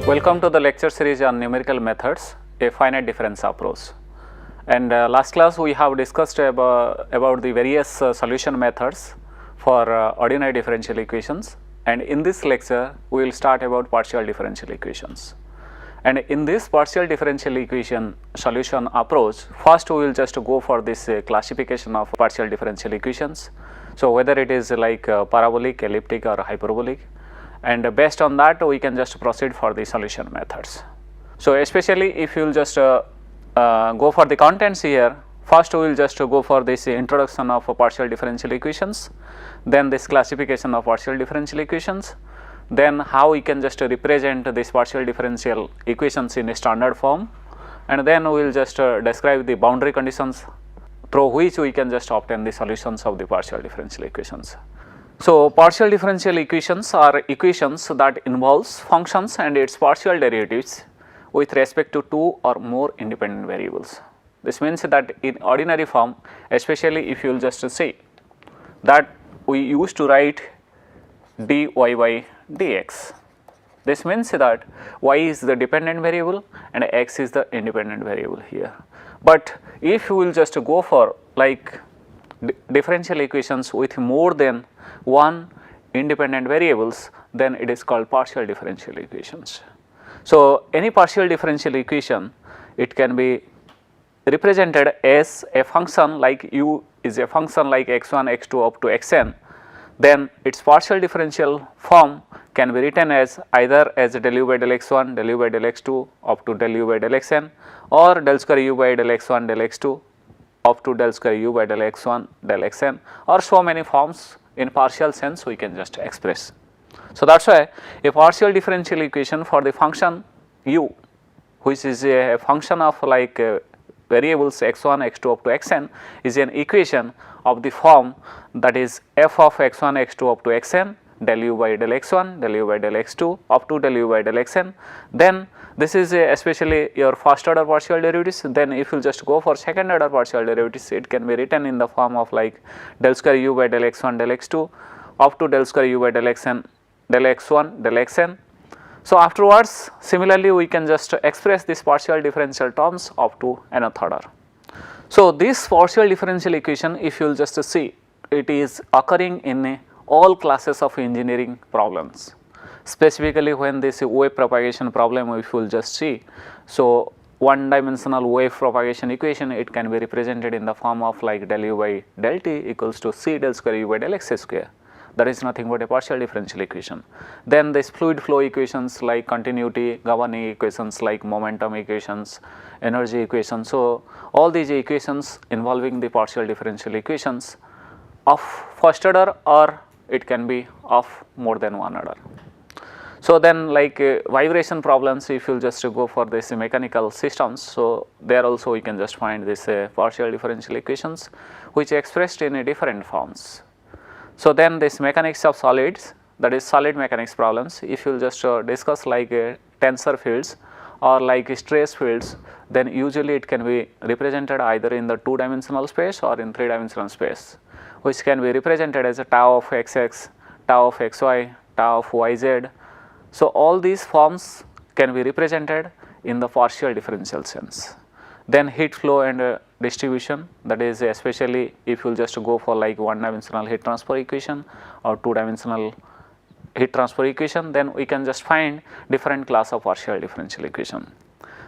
Welcome to the lecture series on numerical methods, a finite difference approach. And last class we have discussed about the various solution methods for ordinary differential equations, and in this lecture we will start about partial differential equations. And in this partial differential equation solution approach, first we will just go for this classification of partial differential equations. So whether it is like parabolic, elliptic or hyperbolic, and based on that we can just proceed for the solution methods. So especially if you will just go for the contents here, first we will just go for this introduction of partial differential equations, then this classification of partial differential equations, then how we can just represent this partial differential equations in a standard form, and then we will just describe the boundary conditions through which we can just obtain the solutions of the partial differential equations. So partial differential equations are equations that involves functions and its partial derivatives with respect to two or more independent variables. This means that in ordinary form, especially if you will just say that we used to write dy by dx. This means that y is the dependent variable and x is the independent variable here. But if you will just go for like differential equations with more than one independent variables, then it is called partial differential equations. So any partial differential equation, it can be represented as a function like u is a function like x1, x2 up to xn, then its partial differential form can be written as either as del u by del x1, del u by del x2 up to del u by del xn, or del square u by del x1 del x2 up to del square u by del x1 del xn, or so many forms in partial sense we can just express. So that is why a partial differential equation for the function u, which is a function of like variables x1, x2 up to xn, is an equation of the form that is f of x1, x2 up to xn del u by del x1, del u by del x2 up to del u by del xn. Then this is especially your first order partial derivatives. Then if you just go for second order partial derivatives, it can be written in the form of like del square u by del x1 del x2 up to del square u by del xn del x1 del xn. So afterwards similarly we can just express this partial differential terms up to nth order. So this partial differential equation, if you will just see, it is occurring in all classes of engineering problems. Specifically when this wave propagation problem, if you will just see, so one dimensional wave propagation equation, it can be represented in the form of like del u by del t equals to c del square u by del x square. That is nothing but a partial differential equation. Then this fluid flow equations like continuity, governing equations like momentum equations, energy equations. So all these equations involving the partial differential equations of first order, or it can be of more than one order. So then like vibration problems, if you will just go for this mechanical systems, so there also we can just find this partial differential equations which expressed in different forms. So then this mechanics of solids, that is solid mechanics problems, if you will just discuss like tensor fields or like stress fields, then usually it can be represented either in the 2-dimensional space or in 3-dimensional space, which can be represented as a tau of xx, tau of xy, tau of yz. So all these forms can be represented in the partial differential sense. Then heat flow and distribution, that is especially if you will just go for like 1-dimensional heat transfer equation or 2-dimensional heat transfer equation, then we can just find different class of partial differential equation.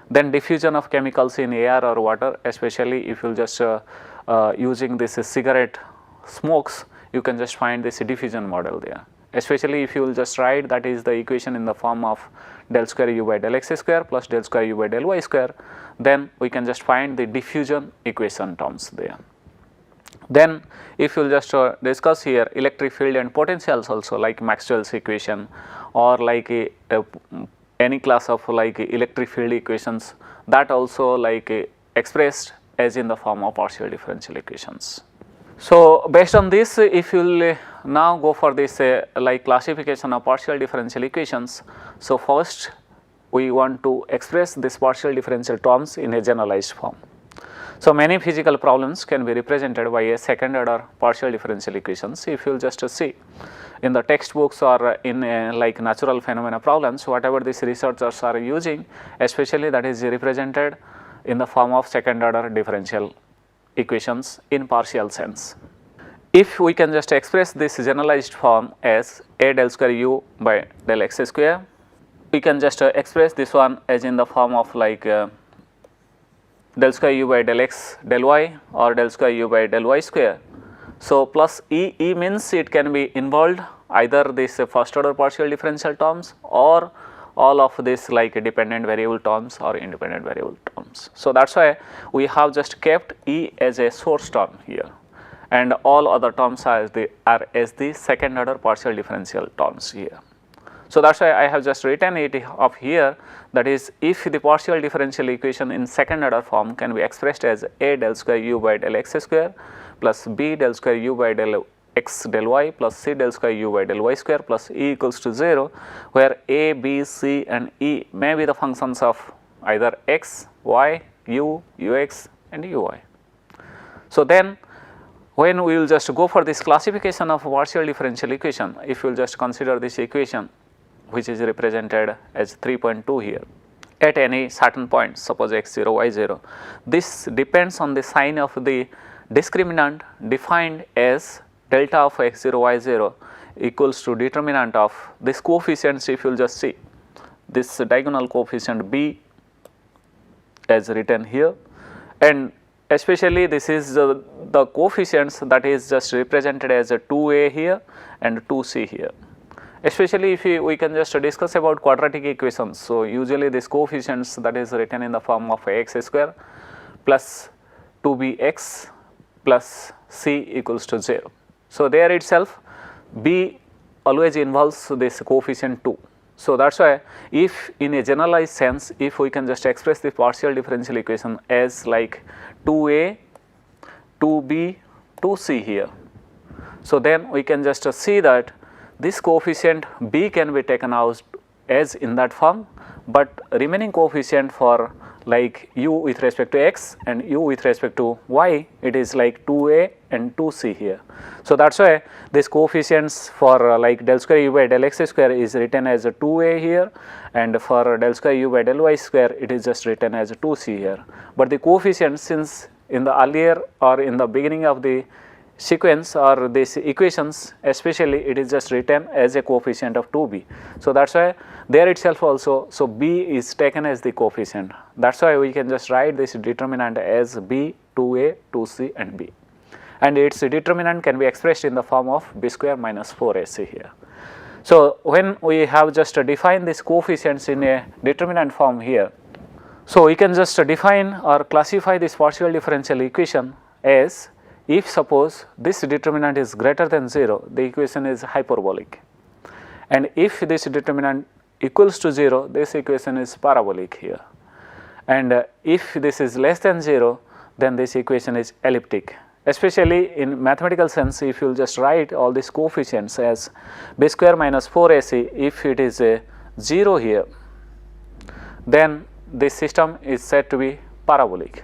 Then diffusion of chemicals in air or water, especially if you will just using this cigarette smokes, you can just find this diffusion model there. Especially if you will just write that is the equation in the form of del square u by del x square plus del square u by del y square, then we can just find the diffusion equation terms there. Then if you will just discuss here electric field and potentials also like Maxwell's equation or like any class of like electric field equations, that also like expressed as in the form of partial differential equations. So based on this, if you will now go for this like classification of partial differential equations, so first we want to express this partial differential terms in a generalized form. So, many physical problems can be represented by a second order partial differential equations. If you will just see in the textbooks or in like natural phenomena problems, whatever these researchers are using, especially that is represented in the form of second order differential equations in partial sense. If we can just express this generalized form as a del square u by del x square, we can just express this one as in the form of like del square u by del x del y or del square u by del y square. So, plus E means it can be involved either this first order partial differential terms or all of this like dependent variable terms or independent variable terms. So, that is why we have just kept E as a source term here, and all other terms are as the second order partial differential terms here. So, that is why I have just written it up here, that is if the partial differential equation in second order form can be expressed as a del square u by del x square plus b del square u by del x del y plus c del square u by del y square plus E equals to 0, where a, b, c and E may be the functions of either x, y, u, ux and uy. So, then when we will just go for this classification of partial differential equation, if you will just consider this equation which is represented as 3.2 here at any certain point, suppose x0, y0, this depends on the sign of the discriminant defined as delta of x0, y0 equals to determinant of this coefficients. If you will just see this diagonal coefficient b as written here, and especially this is the coefficients that is just represented as a 2a here and 2c here. Especially if we can just discuss about quadratic equations. So, usually this coefficients that is written in the form of x square plus 2bx plus c equals to 0. So, there itself b always involves this coefficient 2. So, that is why if in a generalized sense, if we can just express the partial differential equation as like 2a, 2b, 2c here. So, then we can just see that this coefficient b can be taken out as in that form, but remaining coefficient for like u with respect to x and u with respect to y, it is like 2a and 2c here. So, that is why this coefficients for like del square u by del x square is written as a 2a here, and for del square u by del y square it is just written as a 2c here. But the coefficients, since in the earlier or in the beginning of the sequence or these equations, especially it is just written as a coefficient of 2b. So, that is why there itself also, so b is taken as the coefficient. That is why we can just write this determinant as b, 2a, 2c and b, and its determinant can be expressed in the form of b square minus 4ac here. So, when we have just defined these coefficients in a determinant form here, so we can just define or classify this partial differential equation as, if suppose this determinant is greater than 0, the equation is hyperbolic, and if this determinant equals to 0, this equation is parabolic here, and if this is less than 0, then this equation is elliptic. Especially in mathematical sense, if you will just write all these coefficients as b square minus 4ac, if it is a 0 here, then this system is said to be parabolic.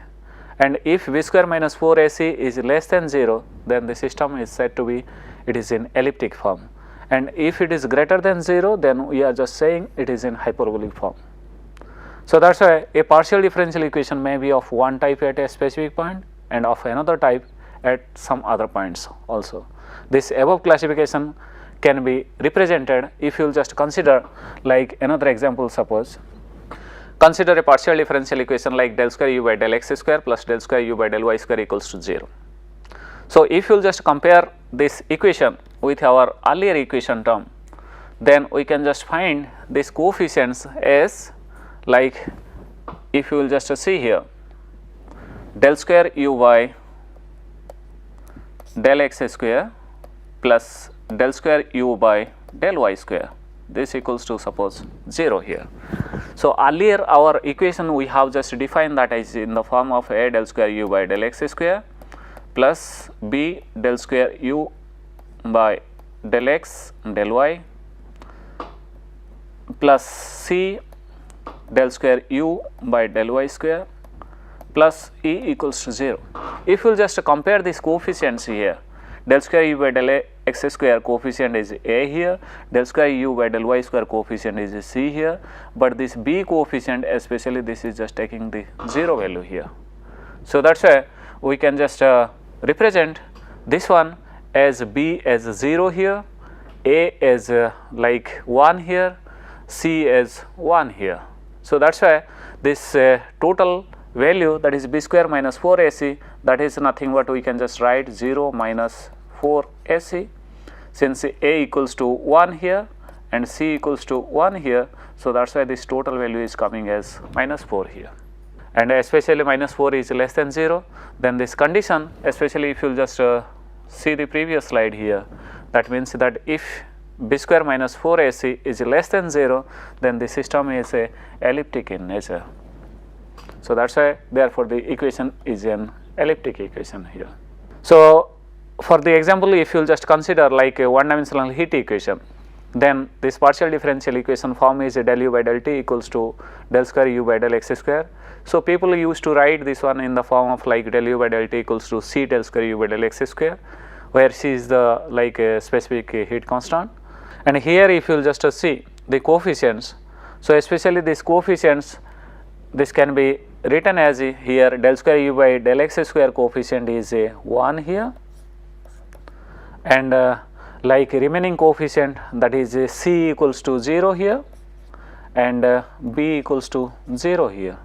And if b square minus 4ac is less than 0, then the system is said to be, it is in elliptic form. And if it is greater than 0, then we are just saying it is in hyperbolic form. So, that is why a partial differential equation may be of one type at a specific point and of another type at some other points also. This above classification can be represented if you will just consider like another example. Suppose consider a partial differential equation like del square u by del x square plus del square u by del y square equals to 0. So, if you will just compare this equation with our earlier equation term, then we can just find these coefficients as like, if you will just see here, del square u by del x square plus del square u by del y square, this equals to suppose 0 here. So, earlier our equation we have just defined that as in the form of a del square u by del x square plus b del square u by del x del y plus c del square u by del y square plus E equals to 0. If you will just compare these coefficients here, del square u by del x square coefficient is A here, del square u by del y square coefficient is C here, but this B coefficient, especially this is just taking the 0 value here. So that is why we can just represent this one as B as 0 here, A as like 1 here, C as 1 here. So that is why this total value, that is B square minus 4AC, that is nothing but we can just write 0 minus 4AC, since A equals to 1 here and C equals to 1 here. So that is why this total value is coming as minus 4 here, and especially minus 4 is less than 0, then this condition, especially if you will just see the previous slide here, that means that if B square minus 4AC is less than 0, then the system is elliptic in nature. So that is why therefore the equation is an elliptic equation here. So for the example, if you will just consider like a one dimensional heat equation, then this partial differential equation form is del u by del t equals to del square u by del x square. So people used to write this one in the form of like del u by del t equals to C del square u by del x square, where C is the like a specific heat constant. And here if you will just see the coefficients, so especially these coefficients, this can be written as here del square u by del x square coefficient is a 1 here, and like remaining coefficient, that is C equals to 0 here and B equals to 0 here.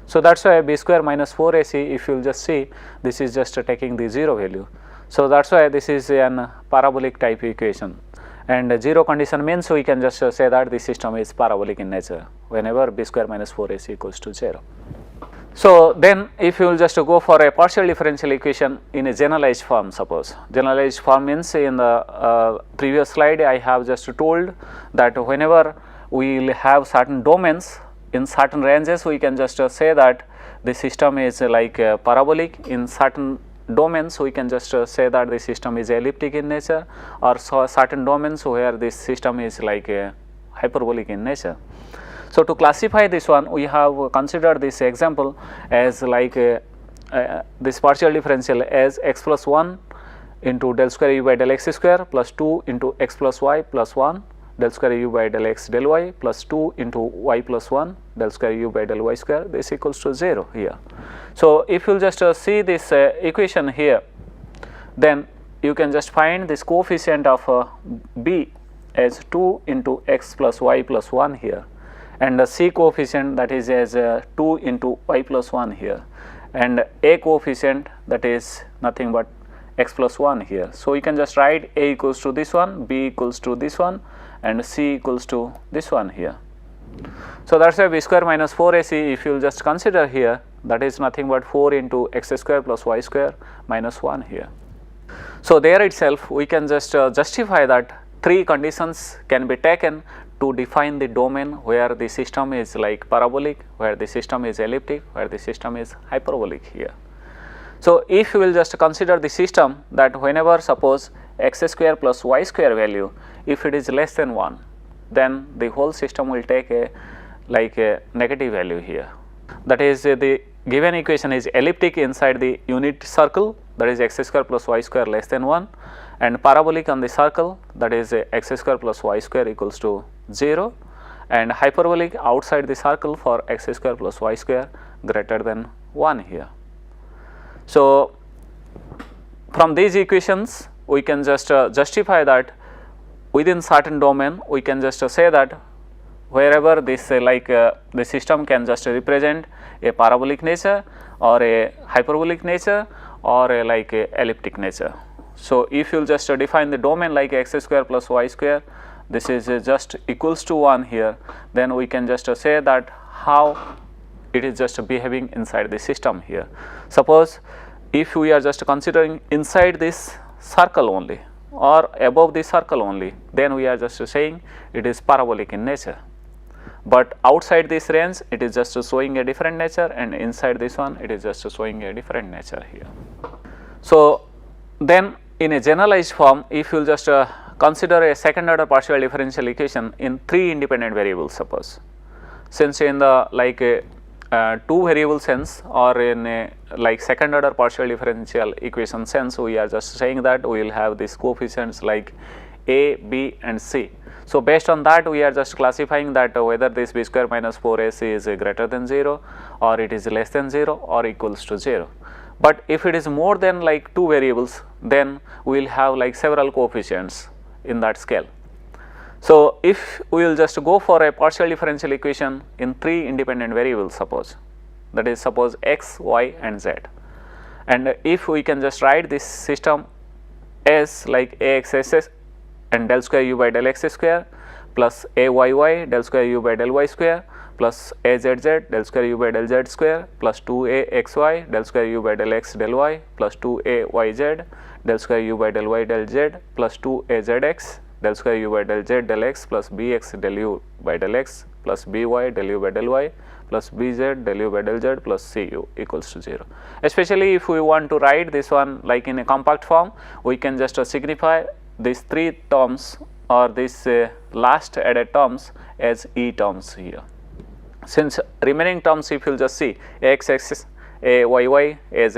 So that is why B square minus 4AC, if you will just see, this is just taking the 0 value. So that is why this is an parabolic type equation, and 0 condition means we can just say that the system is parabolic in nature whenever B square minus 4AC equals to 0. So then if you will just go for a partial differential equation in a generalized form, suppose generalized form means in the previous slide I have just told that whenever we will have certain domains in certain ranges, we can just say that the system is like parabolic. In certain domains we can just say that the system is elliptic in nature, or certain domains where this system is like hyperbolic in nature. So to classify this one, we have considered this example as like this partial differential as x plus 1 into del square u by del x square plus 2 into x plus y plus 1 del square u by del x del y plus 2 into y plus 1 del square u by del y square, this equals to 0 here. So if you will just see this equation here, then you can just find this coefficient of B as 2 into x plus y plus 1 here, and the C coefficient that is as 2 into y plus 1 here, and A coefficient that is nothing but x plus 1 here. So you can just write A equals to this one, B equals to this one, and C equals to this one here. So that is why B square minus 4AC, if you will just consider here, that is nothing but 4 into x square plus y square minus 1 here. So there itself we can just justify that 3 conditions can be taken to define the domain where the system is like parabolic, where the system is elliptic, where the system is hyperbolic here. So if you will just consider the system that whenever suppose x square plus y square value, if it is less than 1, then the whole system will take a like a negative value here. That is the given equation is elliptic inside the unit circle, that is x square plus y square less than 1, and parabolic on the circle, that is x square plus y square equals to 0, and hyperbolic outside the circle for x square plus y square greater than 1 here. So from these equations we can just justify that within certain domain we can just say that wherever this the system can just represent a parabolic nature or a hyperbolic nature or a like a elliptic nature. So if you will just define the domain like x square plus y square, this is just equals to 1 here, then we can just say that how it is just behaving inside the system here. Suppose if we are just considering inside this circle only or above the circle only, then we are just saying it is parabolic in nature, but outside this range it is just showing a different nature, and inside this one it is just showing a different nature here. So then in a generalized form, if you will just consider a second order partial differential equation in 3 independent variables, suppose, since in the like two variable sense or in a like second order partial differential equation sense, we are just saying that we will have these coefficients like a, b and c. So, based on that we are just classifying that whether this b square minus 4ac is greater than 0 or it is less than 0 or equals to 0. But if it is more than like two variables, then we will have like several coefficients in that scale. So, if we will just go for a partial differential equation in three independent variables, suppose, that is suppose x, y and z, and if we can just write this system as like axs and del square u by del x square plus ayy del square u by del y square plus azz del square u by del z square plus 2axy del square u by del x del y plus 2ayz del square u by del y del z plus 2azx del square u by del z del x plus bx del u by del x plus by del u by del y plus bz del u by del z plus cu equals to 0. Especially if we want to write this one like in a compact form, we can just signify these three terms or this last added terms as e terms here. Since remaining terms, if you will just see axx, ayy, azz,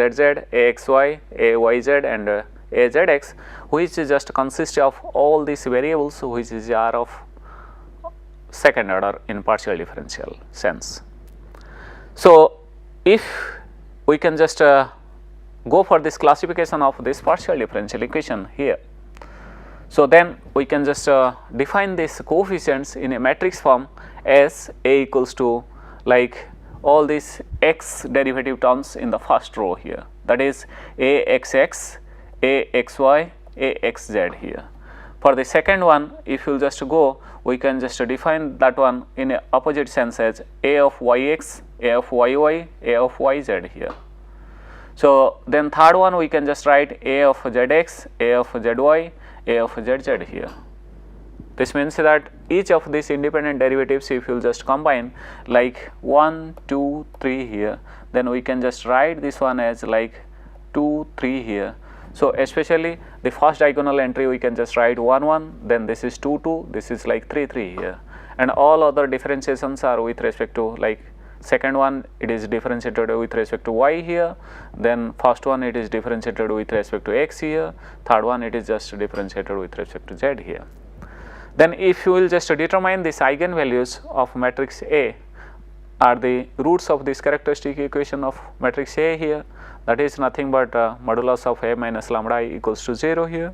axy, ayz and azx, which just consists of all these variables which is are of second order in partial differential sense. So, if we can just go for this classification of this partial differential equation here. So, then we can just define these coefficients in a matrix form as A equals to like all these x derivative terms in the first row here, that is axx, axy, axz here. For the second one, if you will just go, we can just define that one in a opposite sense as A of yx, A of yy, A of yz here. So, then third one we can just write A of zx, A of zy, A of zz here. This means that each of these independent derivatives, if you will just combine like 1, 2, 3 here, then we can just write this one as like 2, 3 here. So, especially the first diagonal entry we can just write 1, 1, then this is 2, 2, this is like 3, 3 here, and all other differentiations are with respect to like second one it is differentiated with respect to y here, then first one it is differentiated with respect to x here, third one it is just differentiated with respect to z here. Then if you will just determine these eigenvalues of matrix A are the roots of this characteristic equation of matrix A here, that is nothing but modulus of A minus lambda I equals to 0 here.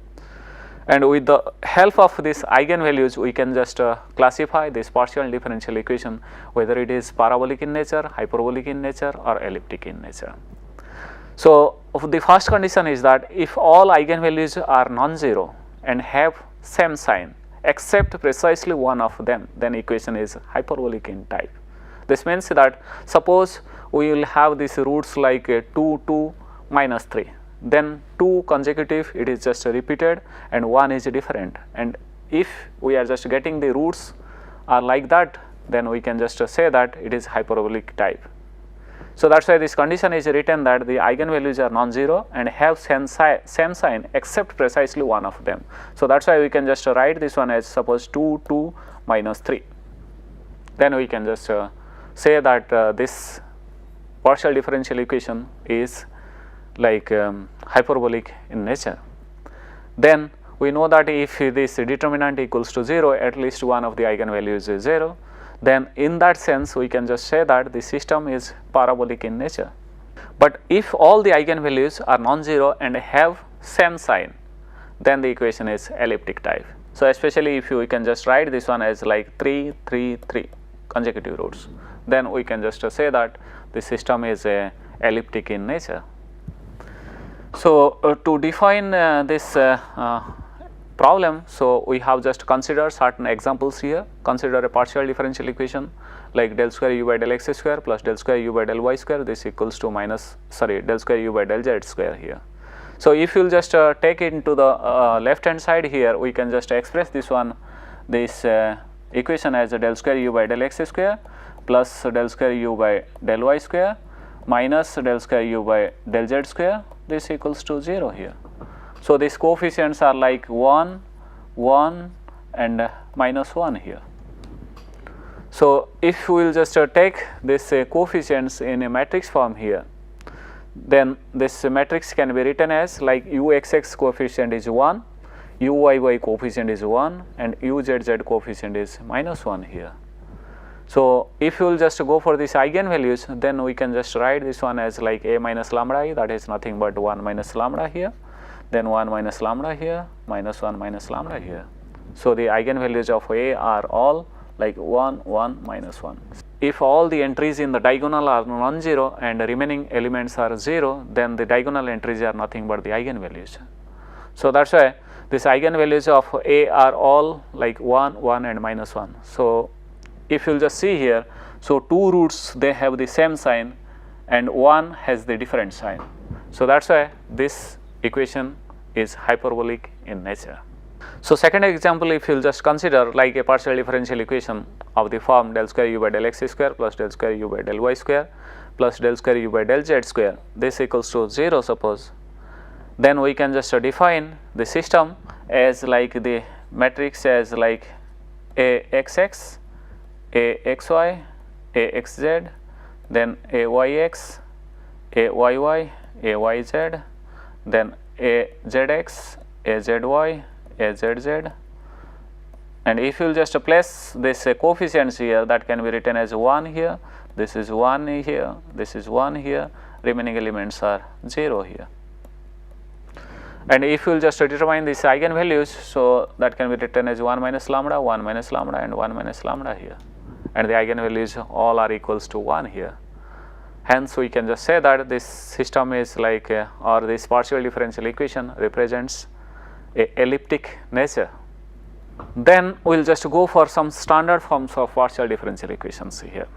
And with the help of these eigenvalues, we can just classify this partial differential equation whether it is parabolic in nature, hyperbolic in nature or elliptic in nature. So, the first condition is that if all eigenvalues are non-zero and have same sign except precisely one of them, then equation is hyperbolic in type. This means that suppose we will have these roots like 2, 2, minus 3. Then 2 consecutive it is just repeated and 1 is different, and if we are just getting the roots are like that, then we can just say that it is hyperbolic type. So, that is why this condition is written that the eigenvalues are non-zero and have same sign except precisely one of them. So, that is why we can just write this one as suppose 2, 2 minus 3. Then we can just say that this partial differential equation is like hyperbolic in nature. Then we know that if this determinant equals to 0, at least one of the eigenvalues is 0, then in that sense we can just say that the system is parabolic in nature. But if all the eigenvalues are non-zero and have same sign, then the equation is elliptic type. So, especially if we can just write this one as like 3, 3, 3 consecutive roots, then we can just say that the system is elliptic in nature. So, to define this problem, so we have just considered certain examples here. Consider a partial differential equation like del square u by del x square plus del square u by del y square, this equals to del square u by del z square here. So, if you will just take it into the left hand side here, we can just express this one, this equation as del square u by del x square plus del square u by del y square minus del square u by del z square, this equals to 0 here. So, these coefficients are like 1, 1 and minus 1 here. So, if we will just take this coefficients in a matrix form here, then this matrix can be written as like uxx coefficient is 1, uyy coefficient is 1 and uzz coefficient is -1 here. So, if you will just go for this eigenvalues, then we can just write this one as like a minus lambda I, that is nothing but 1 minus lambda here, then 1 minus lambda here, minus 1 minus lambda here. So, the eigenvalues of A are all like 1, 1, minus 1. If all the entries in the diagonal are non-zero and the remaining elements are 0, then the diagonal entries are nothing but the eigenvalues. So, that is why these eigenvalues of A are all like 1, 1 and minus 1. So, if you will just see here, so two roots they have the same sign and one has the different sign. So, that is why this equation is hyperbolic in nature. So, second example, if you will just consider like a partial differential equation of the form del square u by del x square plus del square u by del y square plus del square u by del z square, this equals to 0 suppose, then we can just define the system as like the matrix as like a xx, a xy, a xz, then a yx, a yy, a yz, then a zx, a zy, a zz, and if you will just place this coefficients here, that can be written as 1 here, this is 1 here, this is 1 here, remaining elements are 0 here. And if you will just determine these eigenvalues, so that can be written as 1 minus lambda, 1 minus lambda and 1 minus lambda here, and the eigenvalues all are equals to 1 here. Hence, we can just say that this system is like or this partial differential equation represents a elliptic nature. Then we will just go for some standard forms of partial differential equations here.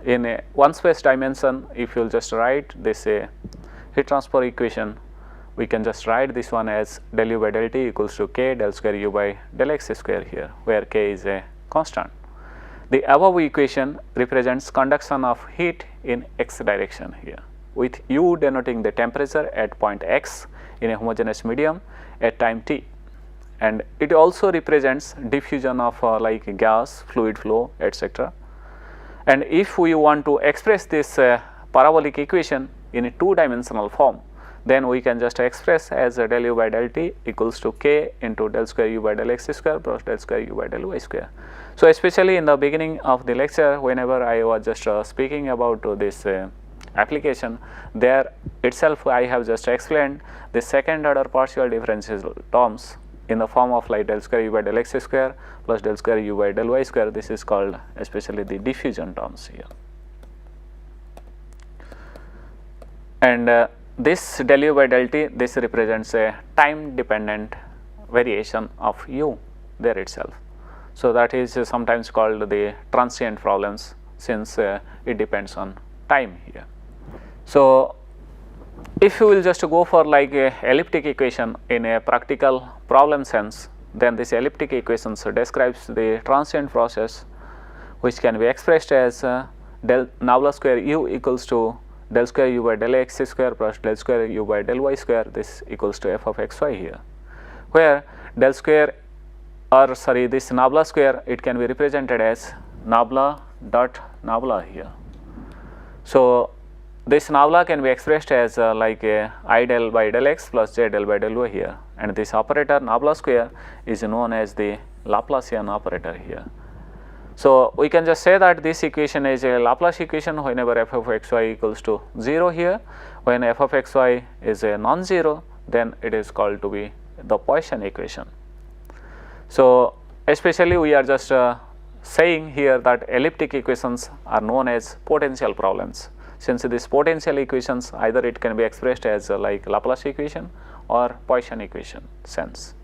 In a one space dimension, if you will just write this heat transfer equation, we can just write this one as del u by del t equals to k del square u by del x square here, where k is a constant. The above equation represents conduction of heat in x direction here, with u denoting the temperature at point x in a homogeneous medium at time t, and it also represents diffusion of like gas, fluid flow, etc. And if we want to express this parabolic equation in a two-dimensional form, then we can just express as del u by del t equals to k into del square u by del x square plus del square u by del y square. So, especially in the beginning of the lecture, whenever I was just speaking about this application, there itself I have just explained the second order partial differential terms in the form of like del square u by del x square plus del square u by del y square. This is called especially the diffusion terms here. And this del u by del t, this represents a time dependent variation of u there itself. So, that is sometimes called the transient problems, since it depends on time here. So, if you will just go for like a elliptic equation in a practical problem sense, then this elliptic equation describes the transient process, which can be expressed as del nabla square u equals to del square u by del x square plus del square u by del y square, this equals to f of x y here, where del square or sorry this nabla square, it can be represented as nabla dot nabla here. So, this nabla can be expressed as like I del by del x plus j del by del y here, and this operator nabla square is known as the Laplacian operator here. So, we can just say that this equation is a Laplace equation whenever f of x y equals to 0 here. When f of x y is a non-zero, then it is called to be the Poisson equation. So, especially we are just saying here that elliptic equations are known as potential problems, since these potential equations either it can be expressed as like Laplace equation or Poisson equation sense.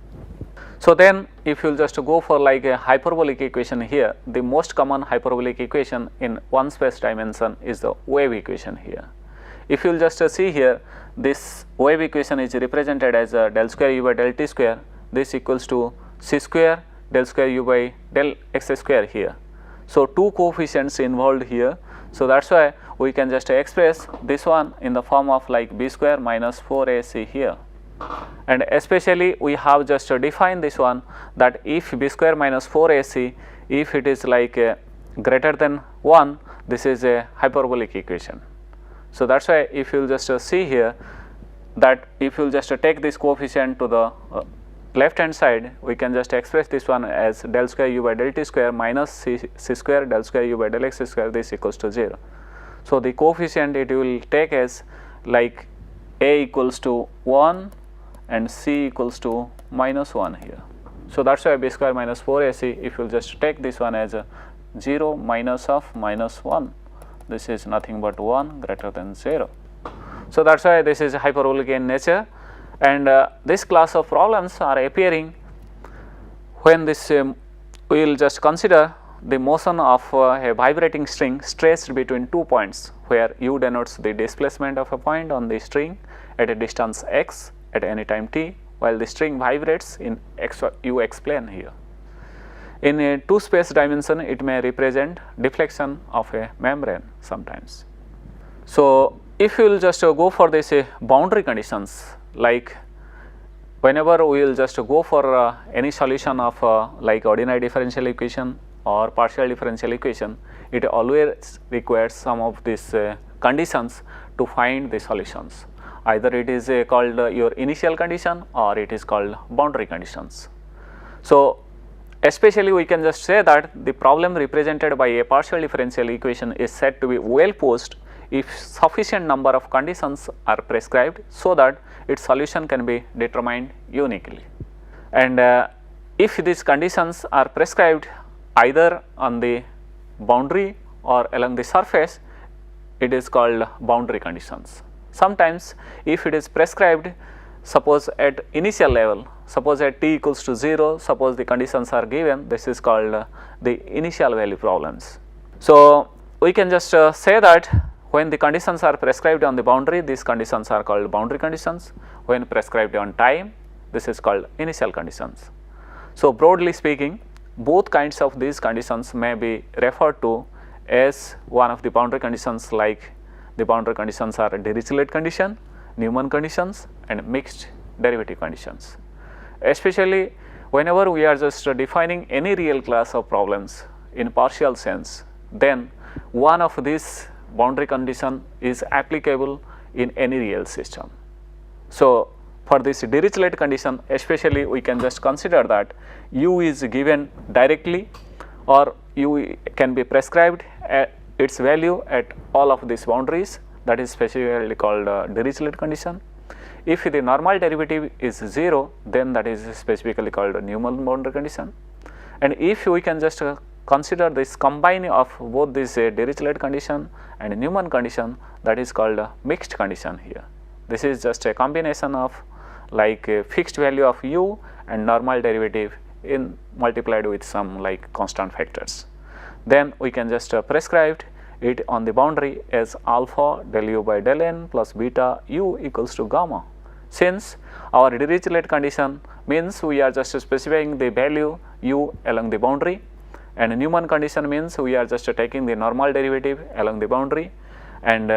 So, then if you will just go for like a hyperbolic equation here, the most common hyperbolic equation in one space dimension is the wave equation here. If you will just see here, this wave equation is represented as del square u by del t square, this equals to c square del square u by del x square here. So, two coefficients involved here. So, that is why we can just express this one in the form of like b square minus 4ac here. And especially we have just defined this one, that if b square minus 4ac, if it is like greater than 1, this is a hyperbolic equation. So, that is why if you will just see here that if you will just take this coefficient to the left hand side, we can just express this one as del square u by del t square minus c square del square u by del x square, this equals to 0. So, the coefficient it will take as like a equals to 1 and c equals to minus 1 here. So, that is why b square minus 4ac, if you will just take this one as a 0 minus of minus 1, this is nothing but 1 greater than 0. So, that is why this is hyperbolic in nature, and this class of problems are appearing when this we will just consider the motion of a vibrating string stretched between 2 points, where u denotes the displacement of a point on the string at a distance x at any time t, while the string vibrates in ux plane here. In a 2 space dimension, it may represent deflection of a membrane sometimes. So, if you will just go for this boundary conditions, like whenever we will just go for any solution of like ordinary differential equation or partial differential equation, it always requires some of these conditions to find the solutions. Either it is called your initial condition or it is called boundary conditions. So, especially we can just say that the problem represented by a partial differential equation is said to be well posed if sufficient number of conditions are prescribed, so that its solution can be determined uniquely. And if these conditions are prescribed either on the boundary or along the surface, it is called boundary conditions. Sometimes if it is prescribed, suppose at initial level, suppose at t equals to 0, suppose the conditions are given, this is called the initial value problems. So, we can just say that when the conditions are prescribed on the boundary, these conditions are called boundary conditions. When prescribed on time, this is called initial conditions. So, broadly speaking, both kinds of these conditions may be referred to as one of the boundary conditions, like the boundary conditions are Dirichlet condition, Newman conditions and mixed derivative conditions. Especially whenever we are just defining any real class of problems in partial sense, then one of these boundary condition is applicable in any real system. So, for this Dirichlet condition, especially we can just consider that u is given directly or u can be prescribed at its value at all of these boundaries, that is specifically called Dirichlet condition. If the normal derivative is 0, then that is specifically called Newman boundary condition. And if we can just consider this combining of both this Dirichlet condition and Newman condition, that is called mixed condition here. This is just a combination of like a fixed value of u and normal derivative in multiplied with some like constant factors. Then we can just prescribe it on the boundary as alpha del u by del n plus beta u equals to gamma. Since our Dirichlet condition means we are just specifying the value u along the boundary, and Newman condition means we are just taking the normal derivative along the boundary, and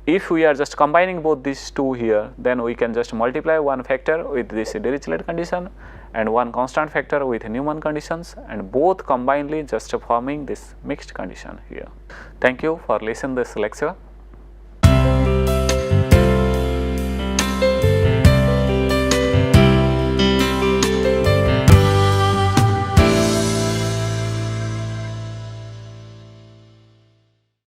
if we are just combining both these two here, then we can just multiply one factor with this Dirichlet condition and one constant factor with Newman conditions, and both combinedly just forming this mixed condition here. Thank you for listening this lecture.